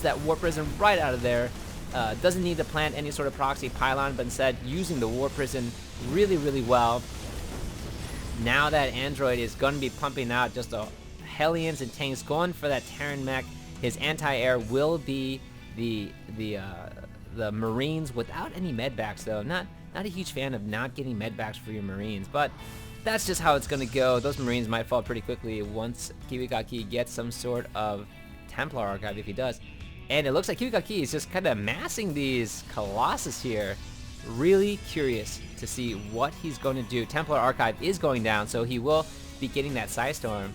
that Warp Prison right out of there. Doesn't need to plant any sort of proxy pylon, but instead using the Warp Prison really, really well. Now that Android is going to be pumping out just a Hellions and tanks going for that Terran mech, his anti-air will be the Marines without any medbacks though. Not a huge fan of not getting medbacks for your Marines, but that's just how it's going to go. Those Marines might fall pretty quickly once KiWiKaKi gets some sort of Templar Archive, if he does. And it looks like KiWiKaKi is just kind of massing these Colossus here. Really curious to see what he's going to do. Templar Archive is going down, so he will be getting that Psystorm.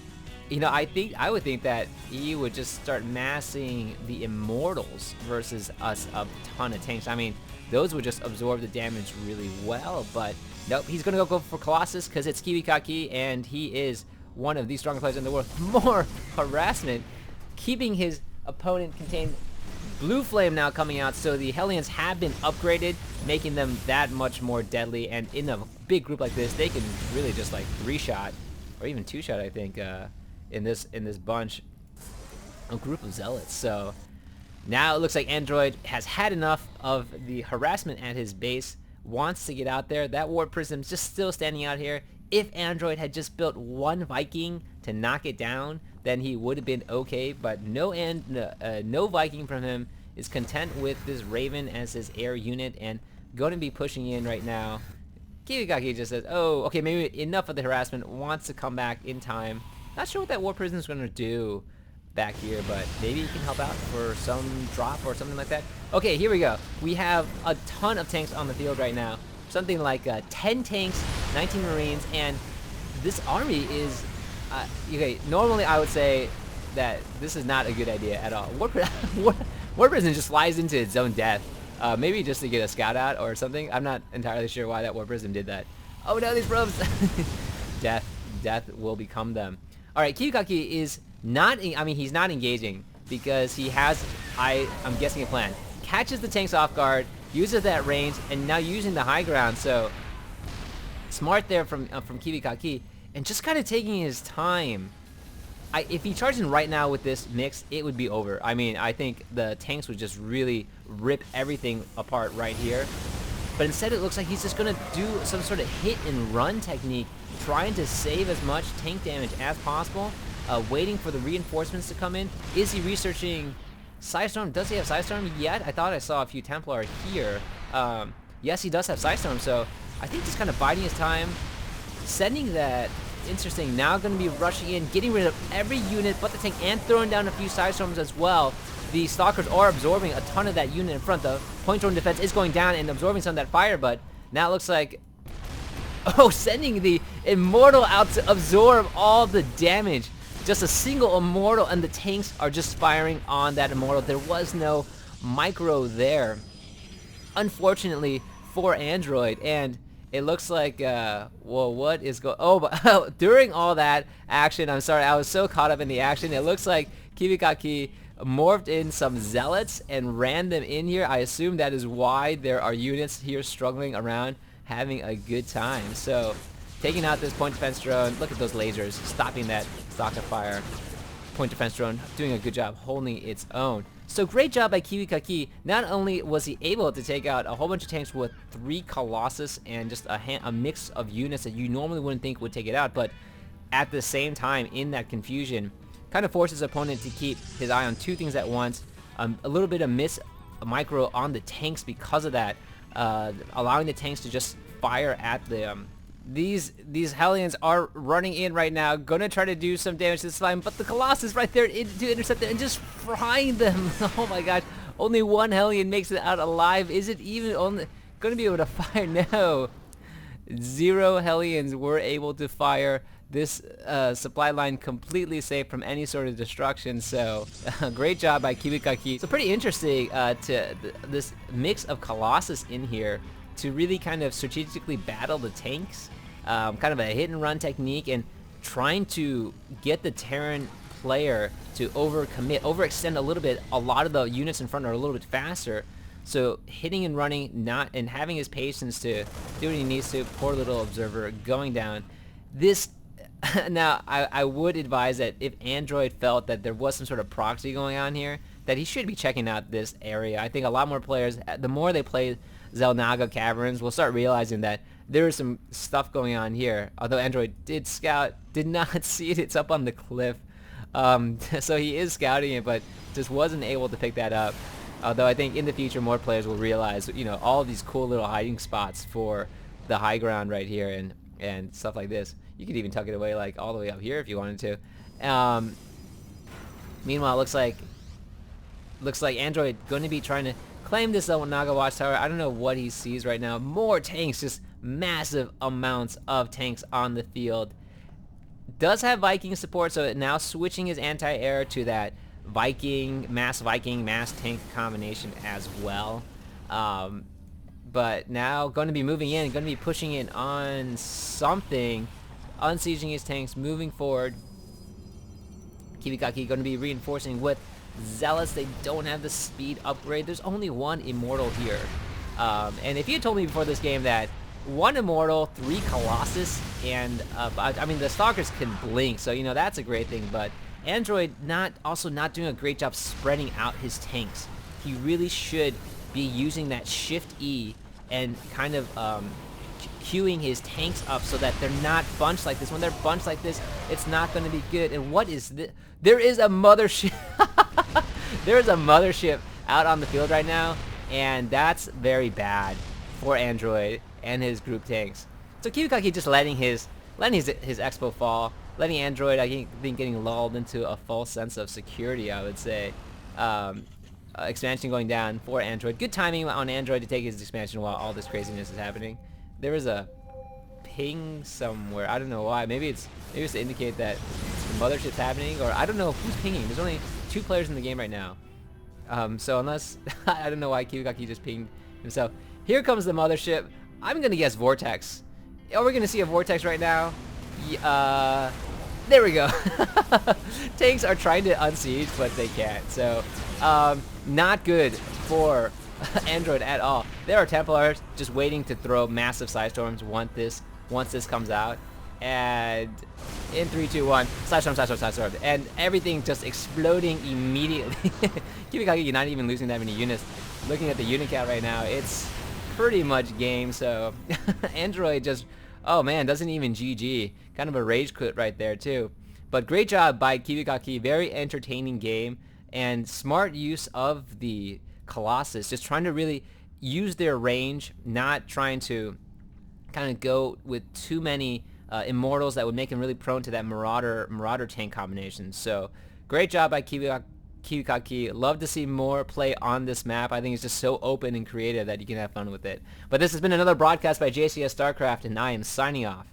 You know, I would think that he would just start massing the Immortals versus us a ton of tanks. I mean, those would just absorb the damage really well, but nope, he's going to go for Colossus because it's KiWiKaKi, and he is one of the strongest players in the world. More harassment, keeping his opponent contained. Blue Flame now coming out, so the Hellions have been upgraded, making them that much more deadly, and in a big group like this, they can really just like 3-shot, or even 2-shot, I think, in this bunch, a group of Zealots. So now it looks like Android has had enough of the harassment at his base, wants to get out there. That Warp Prism's just still standing out here. If Android had just built one Viking to knock it down, then he would have been okay, but no Viking from him, is content with this Raven as his air unit and going to be pushing in right now. KiWiKaKi just says, oh, okay, maybe enough of the harassment, wants to come back in time. Not sure what that War Prison is going to do back here, but maybe he can help out for some drop or something like that. Okay, here we go. We have a ton of tanks on the field right now. Something like 10 tanks, 19 Marines, and this army is... okay, normally I would say that this is not a good idea at all. War Prison just flies into its own death. Maybe just to get a scout out or something. I'm not entirely sure why that War Prison did that. Oh no, these probes! Death will become them. Alright, KiWiKaKi is not, I mean, he's not engaging because he has, I'm guessing, a plan. Catches the tanks off guard, uses that range, and now using the high ground, so smart there from KiWiKaKi, and just kind of taking his time. If he charged in right now with this mix, it would be over. I mean, I think the tanks would just really rip everything apart right here. But instead it looks like he's just going to do some sort of hit and run technique, trying to save as much tank damage as possible, waiting for the reinforcements to come in. Is he researching Psystorm? Does he have Psystorm yet? I thought I saw a few Templar here. Yes, he does have Psystorm, so I think just kind of biding his time, sending that. Interesting, now going to be rushing in, getting rid of every unit but the tank, and throwing down a few Psystorms as well. The Stalkers are absorbing a ton of that unit in front. The point drone defense is going down and absorbing some of that fire, but now it looks like... oh, sending the Immortal out to absorb all the damage. Just a single Immortal, and the tanks are just firing on that Immortal. There was no micro there, unfortunately, for Android, and it looks like, well, what is going... oh, but during all that action, I'm sorry, I was so caught up in the action, it looks like KiWiKaKi morphed in some Zealots and ran them in here. I assume that is why there are units here struggling around, having a good time. So, taking out this point defense drone, look at those lasers, stopping that stock of fire. Point defense drone doing a good job holding its own. So great job by KiWiKaKi. Not only was he able to take out a whole bunch of tanks with 3 Colossus and just a mix of units that you normally wouldn't think would take it out, but at the same time, in that confusion, kind of forces his opponent to keep his eye on 2 things at once. A little bit of micro on the tanks because of that, allowing the tanks to just fire at the... These Hellions are running in right now, gonna try to do some damage to the slime, but the Colossus right there to intercept it and just frying them. Oh my gosh, only 1 Hellion makes it out alive. Is it even only gonna be able to fire? No. 0 Hellions were able to fire. This supply line completely safe from any sort of destruction, so great job by KiWiKaKi. So pretty interesting this mix of Colossus in here to really kind of strategically battle the tanks, kind of a hit and run technique, and trying to get the Terran player to overextend a little bit. A lot of the units in front are a little bit faster, so hitting and running, and having his patience to do what he needs to. Poor little observer going down. This now I would advise that if Android felt that there was some sort of proxy going on here, that he should be checking out this area. I think a lot more players, the more they play Naga Caverns, will start realizing that there is some stuff going on here. Although Android did scout, did not see it. It's up on the cliff. So he is scouting it, but just wasn't able to pick that up. Although I think in the future more players will realize, you know, all these cool little hiding spots for the high ground right here and stuff like this. You could even tuck it away like all the way up here if you wanted to. Meanwhile, looks like Android going to be trying to claim this Naga Watchtower. I don't know what he sees right now. More tanks, just massive amounts of tanks on the field. Does have Viking support, so now switching his anti-air to that Viking, mass tank combination as well. But now going to be moving in, going to be pushing in on something, unsieging his tanks, moving forward. KiWiKaKi going to be reinforcing with Zealots. They don't have the speed upgrade. There's only one Immortal here. And if you had told me before this game that 1 Immortal, 3 Colossus, and I mean the Stalkers can blink, so you know that's a great thing, but Android also not doing a great job spreading out his tanks. He really should be using that Shift E and kind of queuing his tanks up so that they're not bunched like this. When they're bunched like this, it's not going to be good. And what is this? There is a mothership. There is a mothership out on the field right now, and that's very bad for Android and his group tanks. So KiWiKaKi just letting his expo fall, letting Android, I think, getting lulled into a false sense of security, I would say. Expansion going down for Android. Good timing on Android to take his expansion while all this craziness is happening. There is a ping somewhere. I don't know why. Maybe it's to indicate that the mothership's happening, or I don't know who's pinging. There's only 2 players in the game right now. So unless I don't know why KiWiKaKi just pinged himself. Here comes the mothership. I'm gonna guess Vortex. Are we gonna see a Vortex right now? There we go. Tanks are trying to unsiege, but they can't. So not good for Android at all. There are Templars just waiting to throw massive Psystorms once this comes out. And in 3, 2, 1, Psystorm, and everything just exploding immediately. KiWiKaKi not even losing that many units. Looking at the unit count right now, it's pretty much game. So Android just, oh man, doesn't even GG. Kind of a rage quit right there too. But great job by KiWiKaKi. Very entertaining game and smart use of the Colossus. Just trying to really use their range, not trying to kind of go with too many Immortals that would make him really prone to that Marauder tank combination. So great job by KiWiKaKi. Love to see more play on this map. I think it's just so open and creative that you can have fun with it. But this has been another broadcast by JCS StarCraft, and I am signing off.